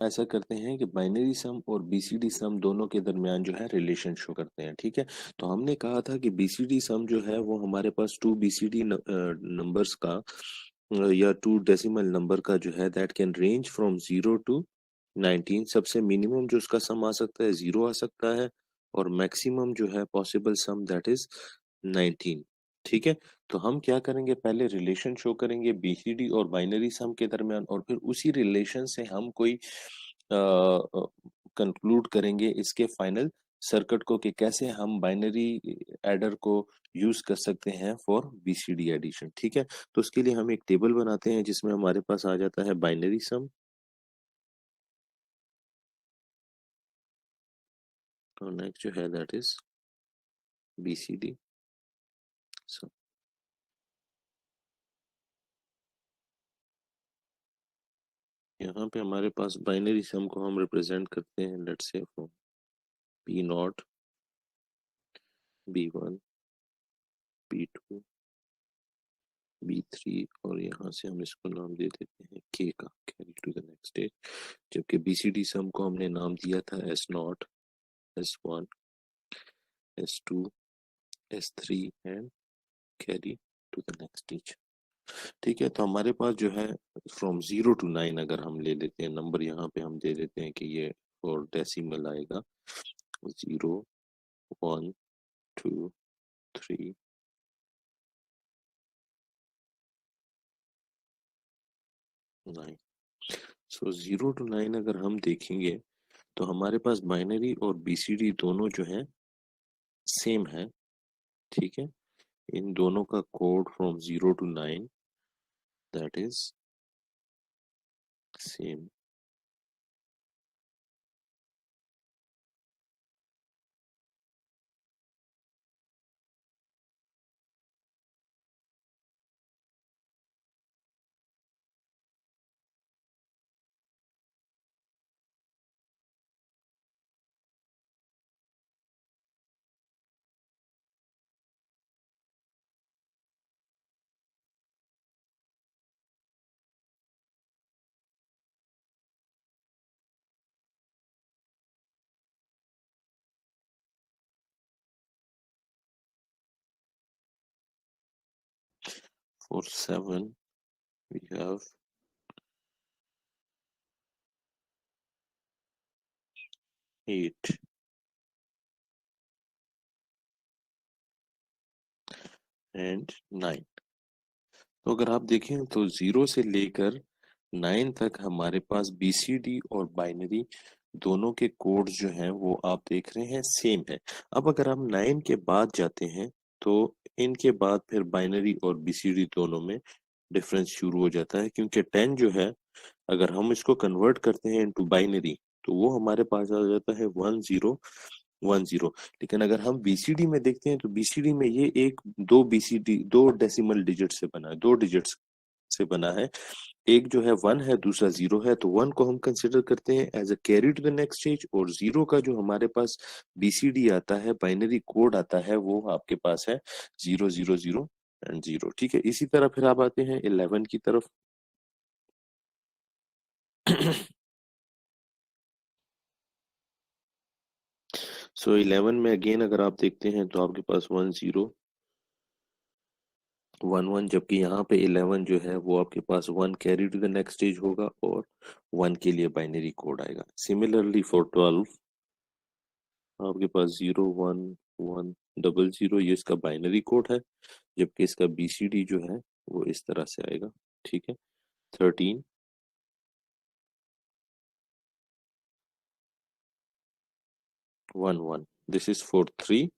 ऐसा करते हैं कि बाइनरी सम और बीसीडी सम दोनों के दरमियान जो है रिलेशन शो करते हैं, ठीक है। तो हमने कहा था कि बीसीडी सम जो है वो हमारे पास टू बीसीडी नंबर्स का या टू डेसिमल नंबर का जो है that can range from 0 to 19। सबसे मिनिमम जो उसका सम आ सकता है 0 आ सकता है, और मैक्सिमम जो है पॉसिबल सम दैट इज 19, ठीक है। तो हम क्या करेंगे, पहले रिलेशन शो करेंगे बीसीडी और बाइनरी सम के दरमियान, और फिर उसी रिलेशन से हम कोई कंक्लूड करेंगे इसके फाइनल सर्किट को कि कैसे हम बाइनरी एडर को यूज कर सकते हैं फॉर बीसीडी एडिशन, ठीक है। तो उसके लिए हम एक टेबल बनाते हैं जिसमें हमारे पास आ जाता है बाइनरी सम, और नेक्स्ट जो है दैट इज बीसीडी सम। यहाँ पे हमारे पास बाइनरी सम को हम रिप्रेजेंट करते हैं, let's say P not, B1, B2, B3, और यहाँ से हम इसको नाम दे देते हैं K का, carry to the next stage. जबकि बीसीडी सम को हमने नाम दिया था S0, S1, S2, S3 and carry to the next stage, ठीक है। तो हमारे पास जो है फ्रॉम 0 to 9 अगर हम ले लेते हैं नंबर, यहाँ पे हम दे देते हैं कि ये और डेसिमल आएगा 0, 1, 2, 3, 9। सो 0 to 9 अगर हम देखेंगे तो हमारे पास बाइनरी और बीसीडी दोनों जो है सेम है, ठीक है। इन दोनों का code from 0 to 9 that is same. For 7 we have 8 and 9। तो अगर आप देखें तो 0 से लेकर 9 तक हमारे पास बीसीडी और बाइनरी दोनों के कोड जो हैं वो आप देख रहे हैं सेम है। अब अगर हम 9 के बाद जाते हैं तो इनके बाद फिर बाइनरी और बीसीडी दोनों में डिफरेंस शुरू हो जाता है, क्योंकि 10 जो है अगर हम इसको कन्वर्ट करते हैं इनटू बाइनरी तो वो हमारे पास आ जाता है 1010। लेकिन अगर हम बीसीडी में देखते हैं तो बीसीडी में ये एक दो बीसीडी दो डेसिमल डिजिट से बना है, दो डिजिट्स से बना है। एक जो है 1 है, दूसरा 0 है। तो 1 को हम कंसिडर करते हैं as a carry to the next stage, और 0 का जो हमारे पास बीसीडी आता है, बाइनरी कोड आता है, वो आपके पास है 0 0 0 एंड 0, ठीक है। इसी तरह फिर आप आते हैं 11 की तरफ। सो 11 में अगेन अगर आप देखते हैं तो आपके पास 10 11, जबकि यहाँ पे 11 जो है वो आपके पास 1 carry to the next stage होगा और 1 के लिए बाइनरी कोड आएगा। सिमिलरली फॉर 12 आपके पास 0 1 1 0 0 ये इसका बाइनरी कोड है, जबकि इसका बीसीडी जो है वो इस तरह से आएगा, ठीक है। 13 1 1, this is for 3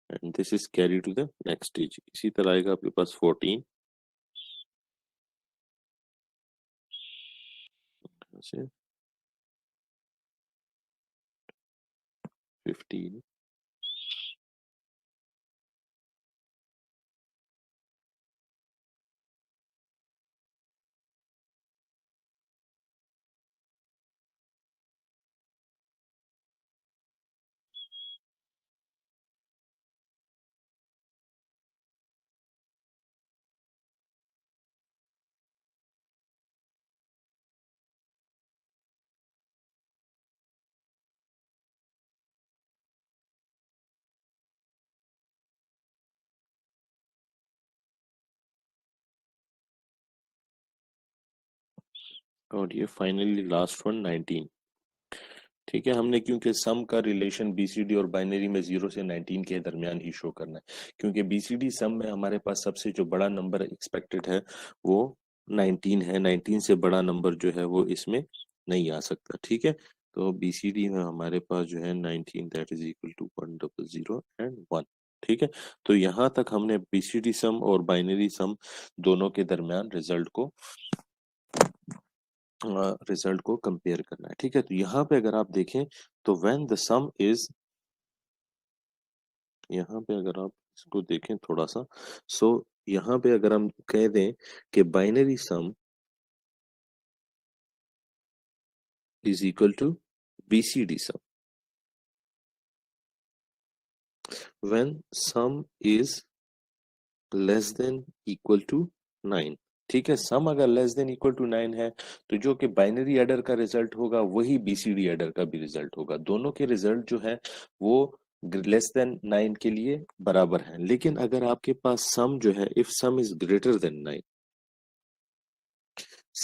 and this is carry to the next stage. इसी तरह आएगा आपके पास 14 से 15 और ये फाइनली लास्ट वन 19। ठीक है, हमने क्योंकि सम का रिलेशन बीसीडी और बाइनरी में 0 से 19 के दरमियान ही शो करना है, क्योंकि बीसीडी सम में हमारे पास सबसे जो बड़ा नंबर एक्सपेक्टेड है वो 19 है। 19 से बड़ा नंबर जो है वो इसमें नहीं आ सकता। ठीक है, तो बीसीडी में हमारे पास जो है 19 that is equal to 100 and 1। ठीक है, तो यहाँ तक हमने बीसीडी सम और बाइनरी सम दोनों के दरमियान रिजल्ट को कंपेयर करना है। ठीक है, तो यहाँ पे अगर आप देखें तो व्हेन द सम इज, यहाँ पे अगर आप इसको देखें थोड़ा सा, सो यहाँ पे अगर हम कह दें कि binary sum is equal to BCD sum, when sum is less than equal to 9। ठीक है, सम अगर लेस देन इक्वल टू 9 है तो जो कि बाइनरी एडर का रिजल्ट होगा वही बीसीडी एडर का भी रिजल्ट होगा। दोनों के रिजल्ट जो है वो लेस देन 9 के लिए बराबर है। लेकिन अगर आपके पास सम जो है, if some is greater than 9,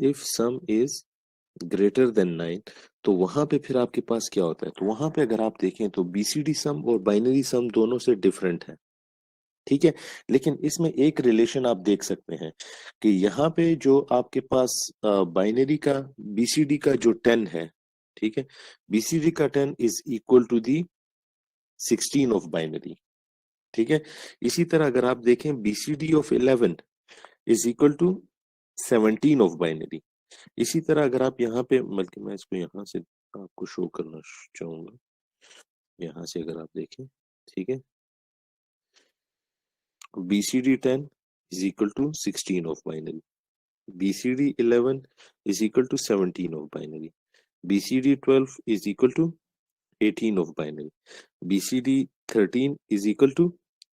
if some is greater than 9, तो वहां पे फिर आपके पास क्या होता है, तो वहां पे अगर आप देखें तो बीसीडी सम और बाइनरी सम दोनों से डिफरेंट है। ठीक है, लेकिन इसमें एक रिलेशन आप देख सकते हैं कि यहाँ पे जो आपके पास बाइनरी का बीसीडी का जो 10 है, ठीक है, बीसीडी का 10 is equal to the 16 of binary. ठीक है, इसी तरह अगर आप देखें BCD of 11 is equal to 17 of binary. इसी तरह अगर आप यहाँ पे, बल्कि मैं इसको यहाँ से आपको शो करना चाहूंगा, यहाँ से अगर आप देखें, ठीक है, BCD 10 is equal to 16 of binary. BCD 11 is equal to 17 of binary. BCD 12 is equal to 18 of binary. BCD 13 is equal to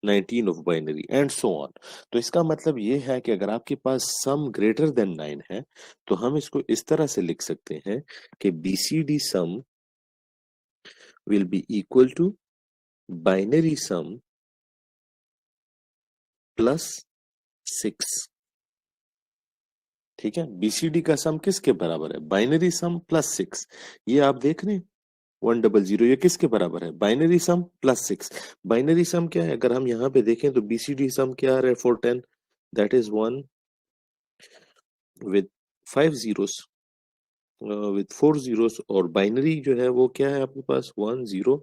19 of binary and so on. तो इसका मतलब ये है कि अगर आपके पास सम ग्रेटर देन 9 है तो हम इसको इस तरह से लिख सकते हैं कि BCD some will be equal to binary sum plus 6। ठीक है, बीसीडी का सम किसके बराबर है, बाइनरी सम प्लस 6। ये आप देख रहे हैं 100, ये किसके बराबर है, बाइनरी सम प्लस 6। बाइनरी सम क्या है, अगर हम यहाँ पे देखें तो बीसीडी सम क्या आ रहा है for 10, that is 1 with 5 zeros with 4 zeros, और बाइनरी जो है वो क्या है आपके पास 1 0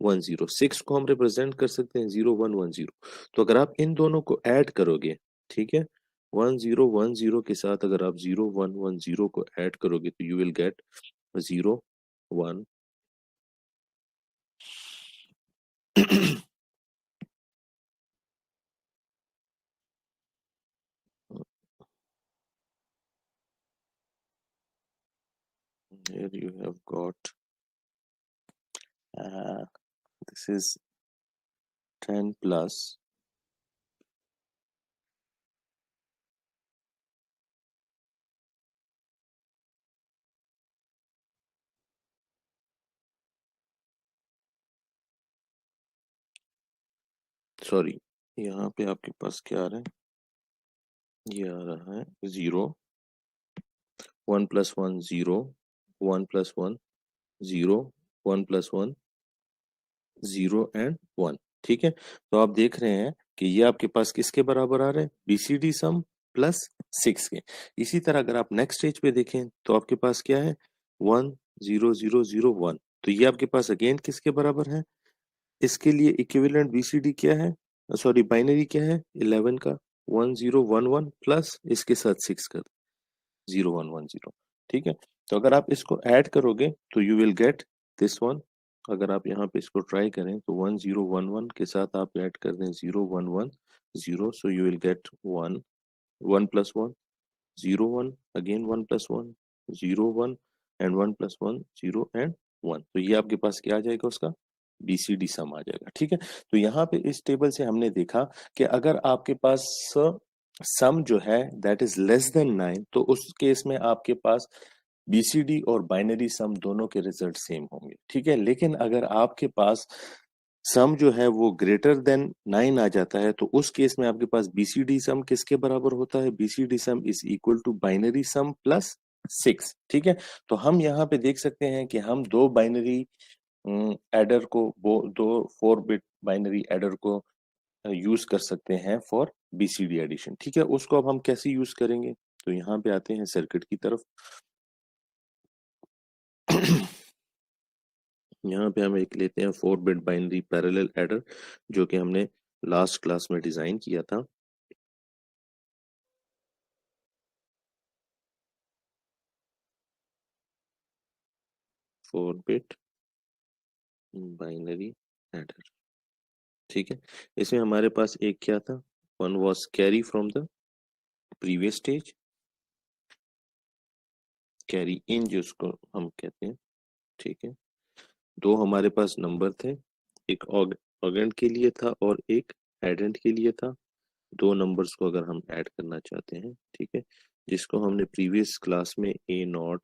1 0। 6 को हम रिप्रेजेंट कर सकते हैं 0 1 1 0। तो अगर आप इन दोनों को ऐड करोगे, ठीक है, 1 0 1 0 के साथ अगर आप 0 1 1 0 को ऐड करोगे तो you will get 0 1 here you have got this is 10 plus sorry, यहाँ पे आपके पास क्या आ रहा है, ये आ रहा है 0 1 plus 1 0 1 plus 1 0 1 plus 1 0 एंड 1। ठीक है, तो आप देख रहे हैं कि ये आपके पास किसके बराबर आ रहे हैं, बीसीडी सम प्लस 6 के। इसी तरह अगर आप नेक्स्ट स्टेज पे देखें तो आपके पास क्या है 1 0 0 0 1, तो ये आपके पास अगेन किसके बराबर है, इसके लिए इक्विवेलेंट बीसीडी क्या है, सॉरी बाइनरी क्या है 11 का 1 0 1 1 प्लस इसके साथ 6 का 0 1 1 0। ठीक है, तो अगर आप इसको ऐड करोगे तो you will get this one. अगर आप यहाँ पे इसको ट्राई करें तो 1 0 1 1 के साथ आप ऐड कर दें 0 1 1 0, so you will get 1 1 plus 1 0 1, again 1 plus 1 0 1 and 1 plus 1 0 and 1। तो ये आपके पास क्या आ जाएगा, उसका बीसीडी सम आ जाएगा। ठीक है, तो यहाँ पे इस टेबल से हमने देखा कि अगर आपके पास सम जो है दैट इज लेस देन 9, तो उस केस में आपके पास बीसीडी और बाइनरी सम दोनों के रिजल्ट सेम होंगे। ठीक है, लेकिन अगर आपके पास सम जो है वो ग्रेटर देन 9 आ जाता है तो उस केस में आपके पास बीसीडी सम किसके बराबर होता है, BCD sum is equal to binary sum plus 6। ठीक है, तो हम यहाँ पे देख सकते हैं कि हम दो बाइनरी एडर को, वो दो 4 बिट बाइनरी एडर को यूज कर सकते हैं फॉर बीसीडी एडिशन। ठीक है, उसको अब हम कैसे यूज करेंगे, तो यहाँ पे आते हैं सर्किट की तरफ। यहाँ पे हम एक लेते हैं 4 बिट बाइनरी पैरेलल एडर, जो कि हमने लास्ट क्लास में डिजाइन किया था। 4 बिट बाइनरी एडर। ठीक है, इसमें हमारे पास एक क्या था, one was carry from the previous stage, carry in जिसको हम कहते हैं। ठीक है, दो हमारे पास नंबर थे, एक ऑगेंट के लिए था और एक एडेंट के लिए था। दो नंबर्स को अगर हम ऐड करना चाहते हैं, ठीक है, जिसको हमने प्रीवियस क्लास में A0,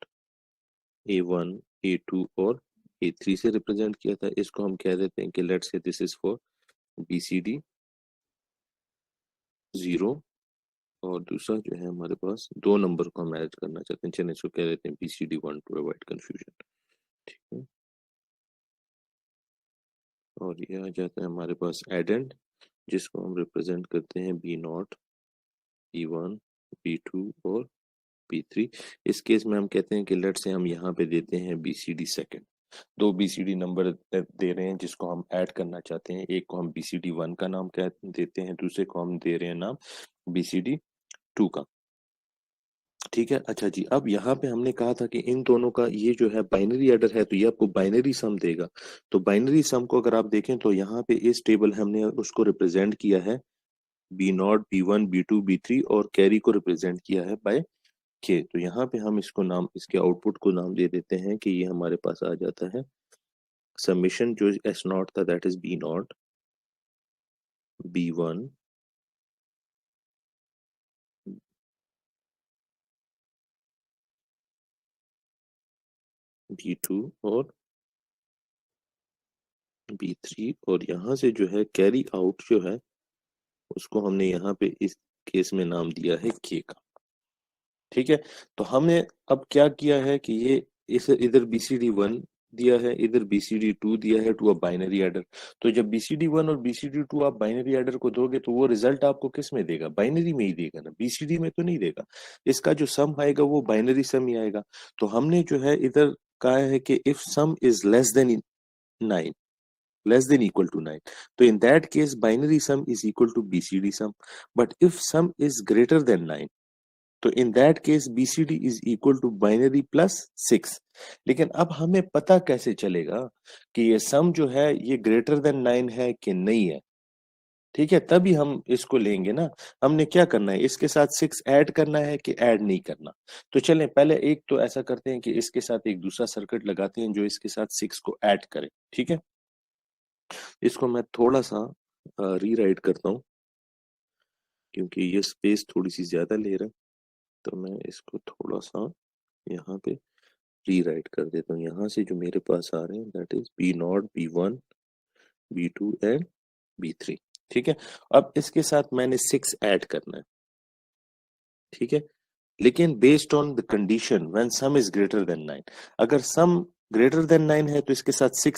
A1, A2 और A3 से रिप्रेजेंट किया था, इसको हम कह देते हैं कि let's say this is for BCD 0। और दूसरा जो है हमारे पास दो नंबर को हम ऐड करना चाहते हैं, चलिए इसको कह देते हैं BCD 1 टू अवॉइड कंफ्यूजन। ठीक है, और ये आ जाता है हमारे पास एडेंट, जिसको हम रिप्रेजेंट करते हैं B0, B1, B2 और B3। इस केस में हम कहते हैं कि लेट से हम यहाँ पे देते हैं BCD सेकंड। दो BCD नंबर दे रहे हैं जिसको हम ऐड करना चाहते हैं, एक को हम BCD 1 का नाम कह देते हैं, दूसरे को हम दे रहे हैं नाम BCD 2 का। ठीक है, अच्छा जी, अब यहाँ पे हमने कहा था कि इन दोनों का ये जो है बाइनरी एडर है, तो ये आपको बाइनरी सम देगा। तो बाइनरी सम को अगर आप देखें तो यहाँ पे इस टेबल हमने उसको रिप्रेजेंट किया है B0, B1, B2, B3 और कैरी को रिप्रेजेंट किया है बाय के। तो यहाँ पे हम इसको नाम, इसके आउटपुट को नाम दे देते हैं कि ये हमारे पास आ जाता है समीशन जो S0 था, that is B0, B1, B2 और B3। और यहाँ से जो है कैरी आउट जो है उसको हमने यहाँ पे इस केस में नाम दिया है के का। ठीक है, तो हमने अब क्या किया है कि ये इस इधर BCD 1 दिया है, इधर BCD 2 दिया है टू अ बाइनरी एडर। तो जब BCD 1 और BCD 2 आप बाइनरी एडर को दोगे तो वो रिजल्ट आपको किस में देगा, बाइनरी में ही देगा ना, BCD में तो नहीं देगा। इसका जो सम आएगा वो बाइनरी सम ही आएगा। तो हमने जो है इधर कहा है कि if some is less then 9, less than equal to 9, तो in that case binary sum is equal to BCD sum। but if sum is greater than 9, तो in that case BCD is equal to binary plus 6। लेकिन अब हमें पता कैसे चलेगा कि ये सम जो है ये ग्रेटर देन 9 है कि नहीं है। ठीक है, तभी हम इसको लेंगे ना। हमने क्या करना है, इसके साथ 6 ऐड करना है कि ऐड नहीं करना। तो चलें पहले एक तो ऐसा करते हैं कि इसके साथ एक दूसरा सर्किट लगाते हैं जो इसके साथ 6 को ऐड करे। ठीक है, इसको मैं थोड़ा सा रीराइट करता हूँ क्योंकि ये स्पेस थोड़ी सी ज्यादा ले रहा है, तो मैं इसको थोड़ा सा यहाँ पे रीराइट कर देता हूँ। यहाँ से जो मेरे पास आ रहे हैं that is B0, B1, B2 and B3। ठीक है, अब इसके साथ मैंने 6 ऐड करना है। ठीक है, लेकिन based on the condition when sum is greater than 9। अगर सम ग्रेटर देन 9 है तो इसके साथ 6